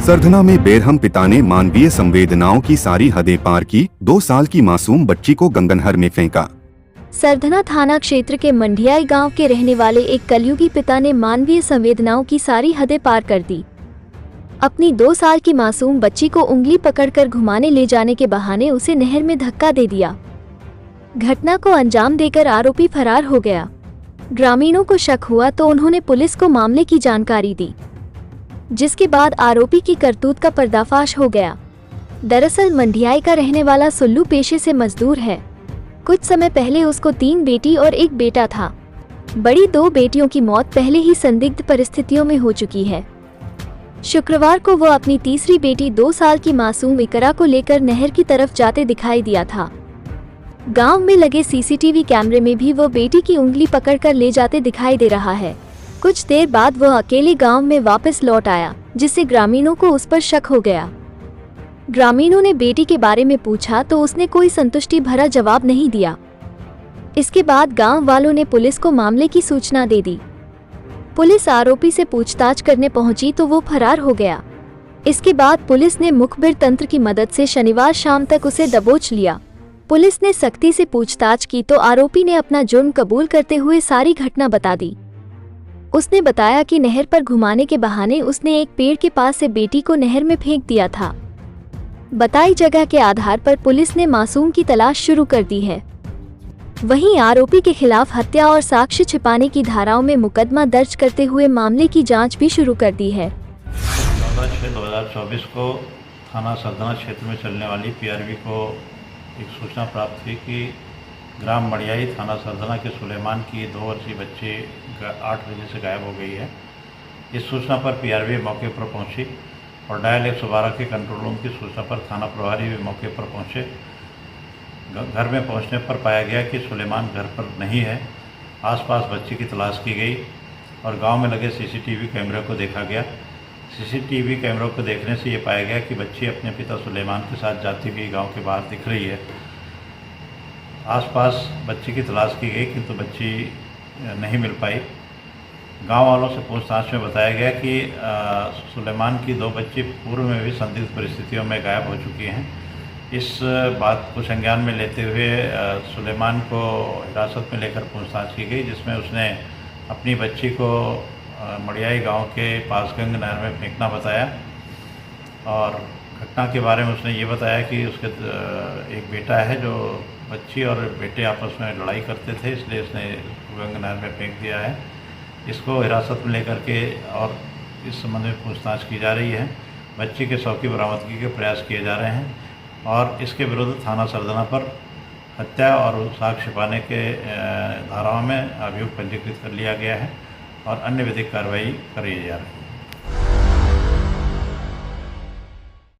सरधना में बेरहम पिता ने मानवीय संवेदनाओं की सारी हदें पार की। 2 साल की मासूम बच्ची को गंगनहर में फेंका। सरधना थाना क्षेत्र के मंडियाई गांव के रहने वाले एक कलयुगी पिता ने मानवीय संवेदनाओं की सारी हदें पार कर दी। अपनी 2 साल की मासूम बच्ची को उंगली पकड़कर घुमाने ले जाने के बहाने उसे नहर में धक्का दे दिया। घटना को अंजाम देकर आरोपी फरार हो गया। ग्रामीणों को शक हुआ तो उन्होंने पुलिस को मामले की जानकारी दी, जिसके बाद आरोपी की करतूत का पर्दाफाश हो गया। दरअसल मंडियाई का रहने वाला सुल्लू पेशे से मजदूर है। कुछ समय पहले उसको 3 बेटी और 1 बेटा था। बड़ी 2 बेटियों की मौत पहले ही संदिग्ध परिस्थितियों में हो चुकी है। शुक्रवार को वो अपनी तीसरी बेटी 2 साल की मासूम इकरा को लेकर नहर की तरफ जाते दिखाई दिया था। गांव में लगे सीसीटीवी कैमरे में भी वो बेटी की उंगली पकड़कर ले जाते दिखाई दे रहा है। कुछ देर बाद वह अकेले गांव में वापस लौट आया, जिससे ग्रामीणों को उस पर शक हो गया। ग्रामीणों ने बेटी के बारे में पूछा तो उसने कोई संतुष्टि भरा जवाब नहीं दिया। इसके बाद गांव वालों ने पुलिस को मामले की सूचना दे दी। पुलिस आरोपी से पूछताछ करने पहुंची तो वो फरार हो गया। इसके बाद पुलिस ने मुखबिर तंत्र की मदद से शनिवार शाम तक उसे दबोच लिया। पुलिस ने सख्ती से पूछताछ की तो आरोपी ने अपना जुर्म कबूल करते हुए सारी घटना बता दी। उसने बताया कि नहर पर घुमाने के बहाने उसने एक पेड़ के पास से बेटी को नहर में फेंक दिया था। बताई जगह के आधार पर पुलिस ने मासूम की तलाश शुरू कर दी है। वहीं आरोपी के खिलाफ हत्या और साक्ष्य छिपाने की धाराओं में मुकदमा दर्ज करते हुए मामले की जांच भी शुरू कर दी है। 14/6/2024 को थाना सरधना क्षेत्र में चलने वाली पीआरवी को एक सूचना प्राप्त थी कि ग्राम मंडियाई थाना सरधना के सुलेमान की 2 वर्षीय बच्ची 8 बजे से गायब हो गई है। इस सूचना पर पीआरवी मौके पर पहुंची और डायल 112 के कंट्रोल रूम की सूचना पर थाना प्रभारी भी मौके पर पहुंचे। घर में पहुंचने पर पाया गया कि सुलेमान घर पर नहीं है। आसपास बच्ची की तलाश की गई और गांव में लगे सीसीटीवी कैमरे को देखा गया। सीसीटीवी कैमरों को देखने से ये पाया गया कि बच्ची अपने पिता सुलेमान के साथ जाती हुई गांव के बाहर दिख रही है। आसपास बच्ची की तलाश की गई किंतु बच्ची नहीं मिल पाई। गांव वालों से पूछताछ में बताया गया कि सुलेमान की 2 बच्ची पूर्व में भी संदिग्ध परिस्थितियों में गायब हो चुकी हैं। इस बात को संज्ञान में लेते हुए सुलेमान को हिरासत में लेकर पूछताछ की गई, जिसमें उसने अपनी बच्ची को मंडियाई गांव के पास गंग नहर में फेंकना बताया और घटना के बारे में उसने ये बताया कि उसके एक बेटा है, जो बच्ची और बेटे आपस में लड़ाई करते थे, इसलिए उसने गंग नहर में फेंक दिया है। इसको हिरासत में लेकर के और इस संबंध में पूछताछ की जा रही है। बच्ची के शव की बरामदगी के प्रयास किए जा रहे हैं और इसके विरुद्ध थाना सरधना पर हत्या और साक्ष्य छिपाने के धाराओं में अभियोग पंजीकृत कर लिया गया है और अन्य विधिक कार्रवाई करी जा रही है।